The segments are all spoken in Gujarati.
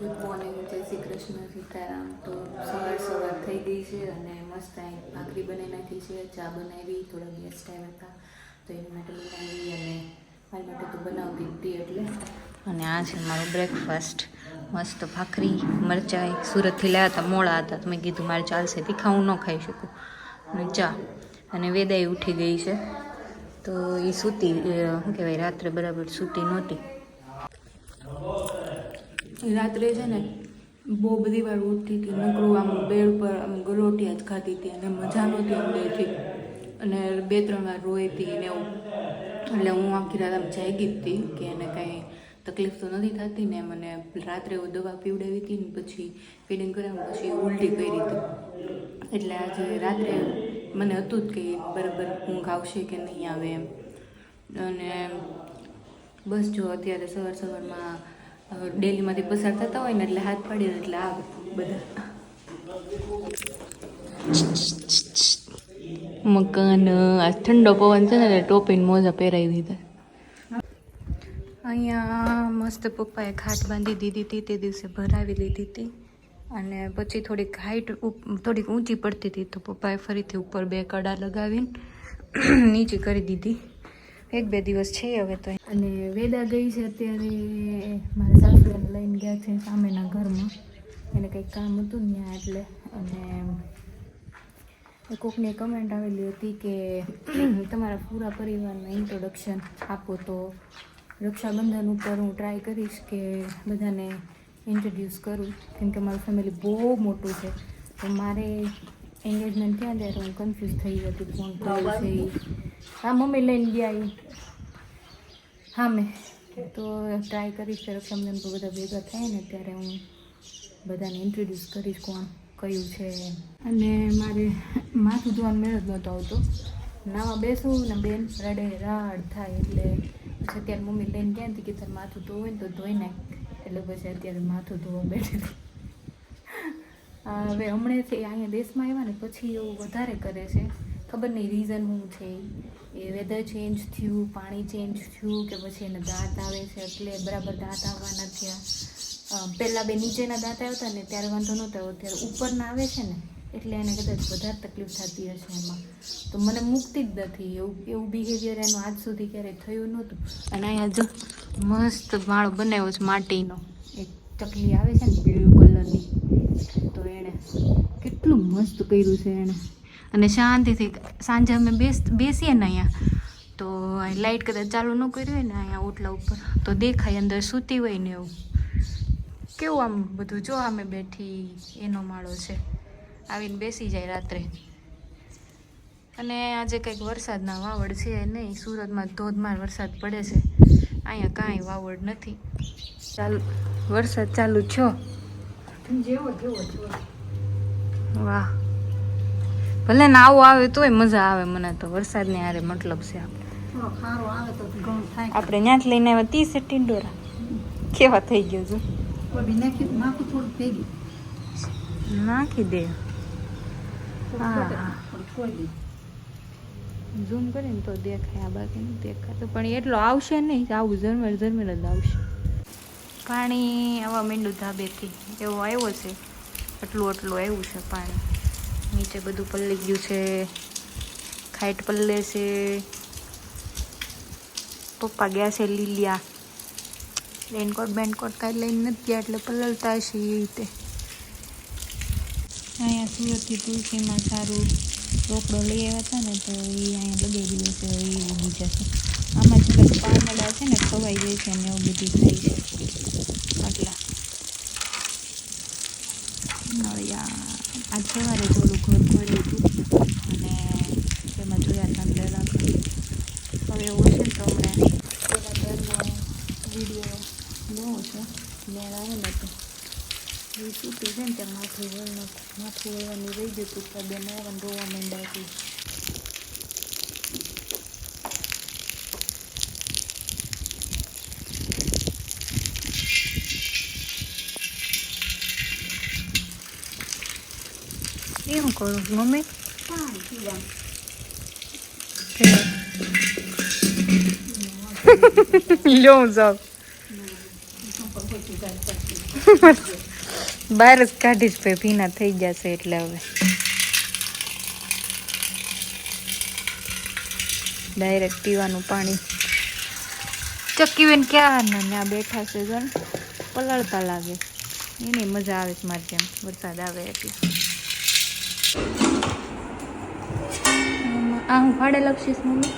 ગુડ મોર્નિંગ, જય શ્રી કૃષ્ણ, સીતારામ. તો સવાર થઈ ગઈ છે અને મસ્ત અહીં ભાખરી બનાવી નાખી છે, ચા બનાવી, થોડા ગેસ્ટ આવ્યા હતા તો એની માટે બનાવી અને મારી માટે તો બનાવતી હતી એટલે. અને આ છે મારું બ્રેકફાસ્ટ, મસ્ત ભાખરી મરચાઈ. સુરતથી લાવ્યા હતા, મોડા હતા, તો મેં કીધું મારે ચાલશે, તીખા હું ન ખાઈ શકું. અને ચા. અને વેદાઈ ઉઠી ગઈ છે તો એ સૂતી, શું કહેવાય, રાત્રે બરાબર સૂતી નહોતી. રાત્રે છે ને બહુ બધી વાર ઉઠતી હતી, નકરું આમ બેડ પર આમ ગલોટિયા જ ખાતી હતી અને મજા નહોતી આવતી અને 2-3 વાર રોઈ હતી ને એવું. એટલે હું આખી રાત આમ જાગી હતી કે એને કાંઈ તકલીફ તો નથી થતી ને. મને રાત્રે દવા પીવડાવી હતી ને પછી ફીડિંગ કરાવી, પછી ઉલટી કરી હતી. એટલે આજે રાત્રે મને હતું જ કે બરાબર ઊંઘ આવશે કે નહીં આવે એમ. અને બસ જો અત્યારે સવારમાં ડેલીમાંથી પસાર થતા હોય ને એટલે હાથ પાડીને એટલે આવે બધા. મકાન આ ઠંડો પવન છે ને એટલે ટોપીને મોજા પહેરાવી દીધા. અહીંયા મસ્ત પપ્પાએ ખાટ બાંધી દીધી હતી, તે દિવસે ભરાવી લીધી હતી અને પછી થોડીક હાઈટ થોડીક ઊંચી પડતી હતી તો પપ્પાએ ફરીથી ઉપર 2 કડા લગાવીને નીચે કરી દીધી. 1-2 દિવસ છે હવે તો. અને વેદા ગઈ છે અત્યારે મારા સાસુને લઈને ગયા છે સામેના ઘરમાં, એને કંઈક કામ હતું ને ત્યાં એટલે. અને કોકની કમેન્ટ આવેલી હતી કે તમારા પૂરા પરિવારને ઇન્ટ્રોડક્શન આપો, તો રક્ષાબંધન ઉપર હું ટ્રાય કરીશ કે બધાને ઇન્ટ્રોડ્યુસ કરું, કેમ કે મારું ફેમિલી બહુ મોટું છે. તો મારે એન્ગેજમેન્ટ થયા ત્યારે હું કન્ફ્યુઝ થઈ હતી કોણ કયું છે. હા, મમ્મી લઈને ગયા હા મેં તો ટ્રાય કરીશ કે રક્ષાબંધન પર બધા ભેગા થાય ને ત્યારે હું બધાને ઇન્ટ્રોડ્યુસ કરીશ કોણ કયું છે. અને મારે માથું ધોવાનું મેળ જ નહોતો આવતો. નાવા બેસું ને બેન રડે રાડ થાય એટલે પછી અત્યારે મમ્મી લઈને ગયા હતી કે તારે માથું ધોવું હોય ને તો ધોઈ નાખ, એટલે પછી અત્યારે માથું ધોવા બેઠી હતી. હવે હમણાંથી અહીંયા દેશમાં આવ્યા ને પછી એવું વધારે કરે છે, ખબર નહીં રીઝન શું છે. એ વેધર ચેન્જ થયું, પાણી ચેન્જ થયું કે પછી એને દાંત આવે છે એટલે બરાબર દાંત આવવાના થયા. પહેલાં 2 નીચેના દાંત આવતા ને ત્યારે વાંધો નહોતો આવ્યો, ત્યારે ઉપરના આવે છે ને એટલે એને કદાચ વધારે તકલીફ થતી હશે એમાં. તો મને મુકતી જ નથી, એવું બિહેવિયર એનું આજ સુધી ક્યારેય થયું નહોતું. અને અહીંયા જો મસ્ત માળો બનાવ્યો છે માટીનો, એક ચકલી આવે છે ને બ્લુ કલરની, તો એણે કેટલું મસ્ત કર્યું છે એણે. અને શાંતિથી સાંજે અમે બેસીએ ને અહીંયા તો લાઇટ કદાચ ચાલુ ન કરી હોય ને અહીંયા ઓટલા ઉપર તો દેખાય અંદર સૂતી હોય ને એવું. કેવું આમ બધું જો અમે બેઠી એનો માળો છે, આવીને બેસી જાય રાત્રે. અને આજે કંઈક વરસાદના વાવડ છે નહીં, સુરતમાં ધોધમાર વરસાદ પડે છે, અહીંયા કાંઈ વાવડ નથી. વરસાદ ચાલુ છો જેવો વાહ. ભલે ને આવું આવે તોય મજા આવે, મને તો વરસાદને હારે મતલબ છે. આપણે ત્યાંથી લઈને આવ્યા 30 ટીંડોરા, કેવા થઈ ગયો છું. નાખી દે. હા, ઝૂમ કરીને તો દેખાય, આ બાકી નથી દેખાતું, પણ એટલો આવશે નહીં, આવું ઝરમર જ આવશે. પાણી આવવા માંડ્યું ધાબેથી, એવો આવ્યો છે, આટલું આવ્યું છે પાણી. નીચે બધું પલળી ગયું છે, ખાઈટ પલ્લે છે. પપ્પા ગયા છે લીલિયા, રેનકોટ કાંઈ લઈને નથી ગયા એટલે પલળતા હશે એ રીતે. અહીંયા સુરતથી તુલસીમાં સારું રોકડો લઈ આવ્યા હતા ને તો એ અહીંયા લગાવી દીધો છે, એ ઉગી જશે. આમાં જે કંઈક પાંદડા છે ને ખવાઈ જાય છે અને એવું બધું થાય છે. આટલા નળિયા આજ સવારે થોડું ઘર ખોલ્યું હતું અને એમાં જોયા હતા અંદરના. હવે એવું છે તો હમણાં પેલા ઘરનો વિડીયો લેવો છે, મેળ આવે ને તો એ સૂતી છે ને ત્યાં માથું વળવાનું રહી ગયું હતું, ત્યાં બેન આવવાનું રોવા માંડ્યા હતી. એ હું કરું મમ્મી લો જાવ બહાર જ કાઢીશ ભાઈ, ભીના થઈ જશે એટલે હવે ડાયરેક્ટ પીવાનું પાણી. ચક્કીબેન ક્યાં ત્યાં બેઠા છે, જો ને પલળતા લાગે, એની મજા આવે છે મારે જેમ વરસાદ આવે એટલે. આ હું ફાડે લખીશ મમ્મી.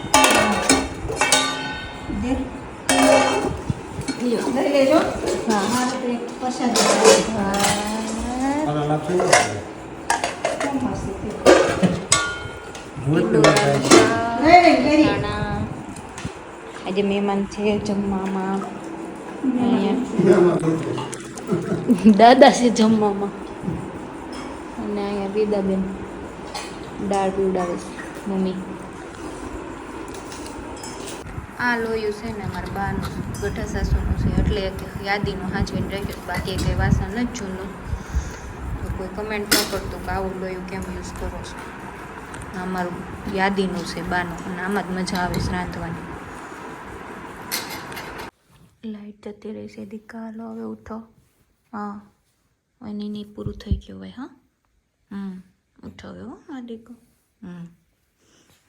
આજે મહેમાન છે જમવામાં, દાદા છે જમવામાં, અને અહીંયા વેદાબેન દાળ પીવડાવે છે મમ્મી. આ લોયું છે ને મારા બાનું ગઠા સાસુનું છે, એટલે યાદીનું હાંચવીને રાખ્યું, બાકી કંઈ વાસણ નથી જૂનું. તો કોઈ કમેન્ટ ન કરતું કે આવું લોયું કેમ યુઝ કરો છો. અમારું યાદીનું છે બાનું, અને આમાં જ મજા આવે છે રાંધવાની. લાઈટ જતી રહી છે દીકા, હાલો હવે ઉઠો. હા એની નહીં પૂરું થઈ ગયું હોય. હા ઉઠો હવે હો આ દીકો.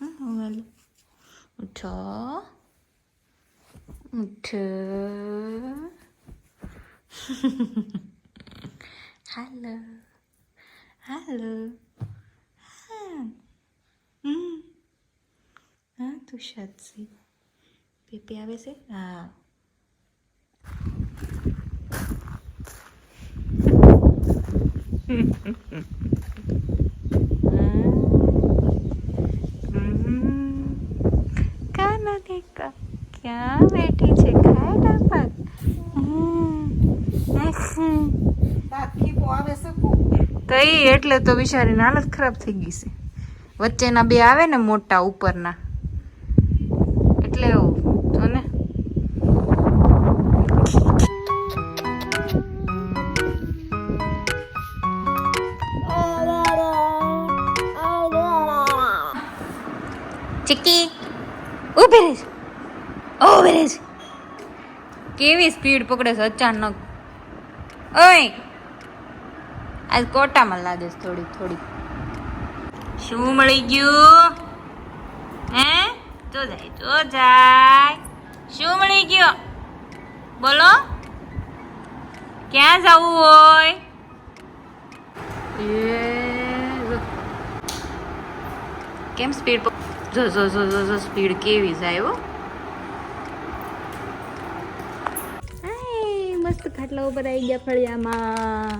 હાલો ઉઠો ઉઠ. હાલો હાલો. હા તું શાદસી પીપી આવે છે. હા કાના દેખા ક્યાં બેઠી છે, ખાય ના કઈ એટલે તો બિચારીની હાલત ખરાબ થઈ ગઈ છે. વચ્ચેના બે આવે ને મોટા ઉપરના, એટલે એવું જો ને. ચિક્કી ઉભી રહે છે, ઉભી રહે છે. કેવી સ્પીડ પકડે છે અચાનક. ઓય આજ કોટામાં લાગે છે થોડી થોડી. શું મળી ગયું હે? જો જાય શું મળી ગયું બોલો? ક્યાં જવું હોય? કેમ સ્પીડ જો જો જો જો જો સ્પીડ કેવી જાય હો. મસ્ત ખાટલા ઉપર આવી ગયા ફળિયામાં.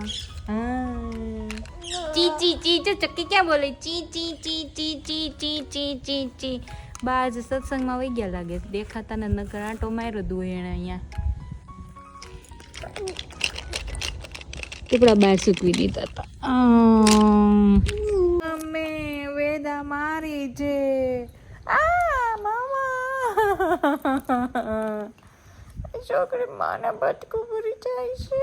ચી ચી ચી જો ચક્કી ક્યાં બોલે? ચી ચી ચી ચી ચી ચી ચી ચી ચી. બા જ સત્સંગમાં વહી ગયા લાગે, દેખાતા ને નકર આંટો માર્યો દુ એને અહીંયા. કેટલા બાર સૂકવી દીધા હતા. અમે વેદા મારી છે. આ મામા છોકરી માને બટકું પૂરી જાય છે.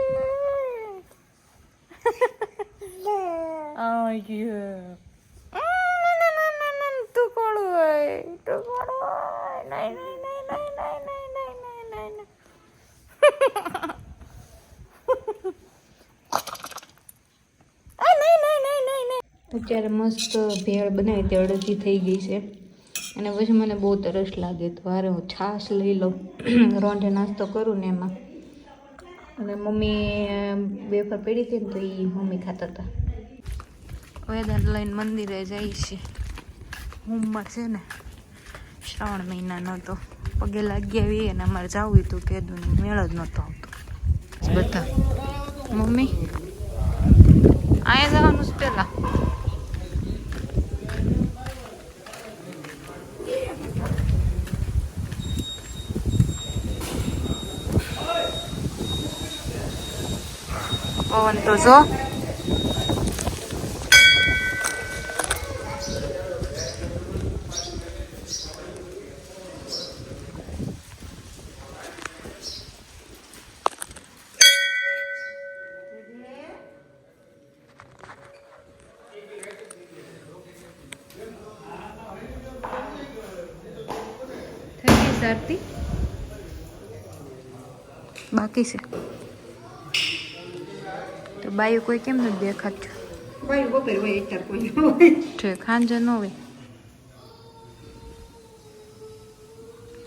તું કોણ હોય? તું કોણ હોય? નહીં નહીં નહીં નહીં નહીં નહીં નહીં નહીં. અત્યારે મસ્ત ભેળ બનાવી તે અડધી થઈ ગઈ છે, અને પછી મને બહુ તરસ લાગે તો હારે હું છાશ લઈ લઉં. રોંઢે નાસ્તો કરું ને એમાં. અને મમ્મી વેફર પડી હતી ને તો એ મમ્મી ખાતા હતા. વેદાંત લઈને મંદિરે જાય છે. હોમવર્ક છે ને શ્રાવણ મહિનાનો, તો પગે લાગી આવી અને અમારે જવું હતું કીધું ને મેળ જ નહોતો આવતો બધા. મમ્મી અહીંયા જવાનું જ પહેલાં. પવન તો જો શરતી બાકી છે. તો બાયું કોઈ કેમ નથી દેખાતું? બાયું બપોર હોય અત્યારે કોઈ ન હોય. ઠીક, સાંજે ન હોય.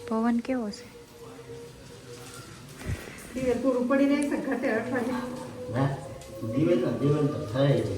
પવન કેવો છે? દિવસ પૂરું પડી રહેશે ઘટે અઠવાડિયે. ના દિવેલ તો થાય છે.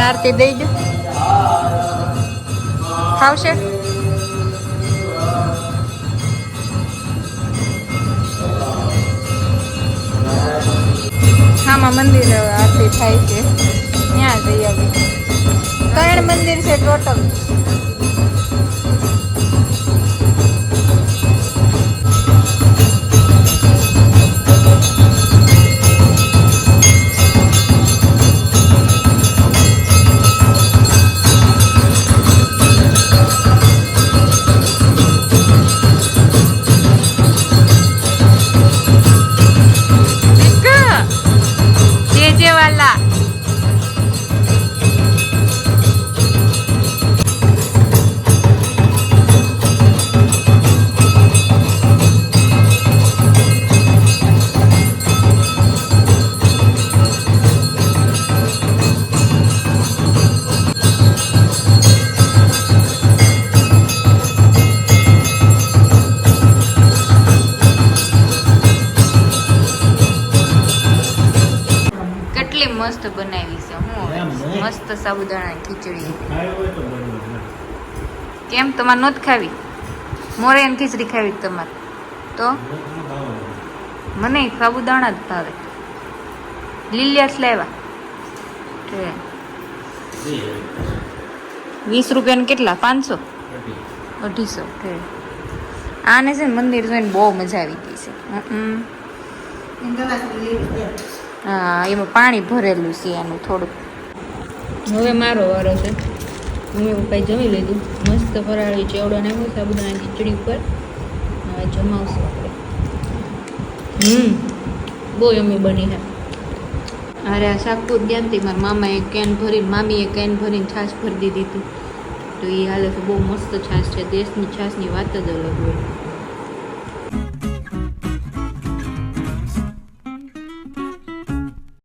આરતી દઈ દો. ખાવશે? હામાં મંદિર આરતી થાય છે, ત્યાં જઈ આવી. 3 મંદિર છે ટોટલ. મસ્ત બનાવી છે. હું મસ્ત સાબુદાણા ખીચડી. કેમ તમારે નહોત ખાવી? મોરેન ખીચડી ખાવી તમારે તો? મને સાબુદાણા જ ભાવે. લીલિયા લાવ્યા 20 રૂપિયાને કેટલા? 500 250. આને છે ને મંદિર જોઈને બહુ મજા આવી ગઈ છે. હા, એમાં પાણી ભરેલું છે આનું થોડુંક. હવે મારો વારો છે. મમ્મી પપ્પાએ જમી લીધું. મસ્ત ફરાળી ચેવડો નાખ્યો સાબુદાણા ખીચડી ઉપર. હવે જમાવશું આપણે. બહુ યમ્મી બની છે. અરે આ શાકપુર ગયા હતી મારા મામાએ કેન ભરીને, મામીએ કેન ભરીને છાશ ભરી દીધી હતી. તો એ હાલે તો બહુ મસ્ત છાશ છે. દેશની છાશની વાત જ અલગ હોય.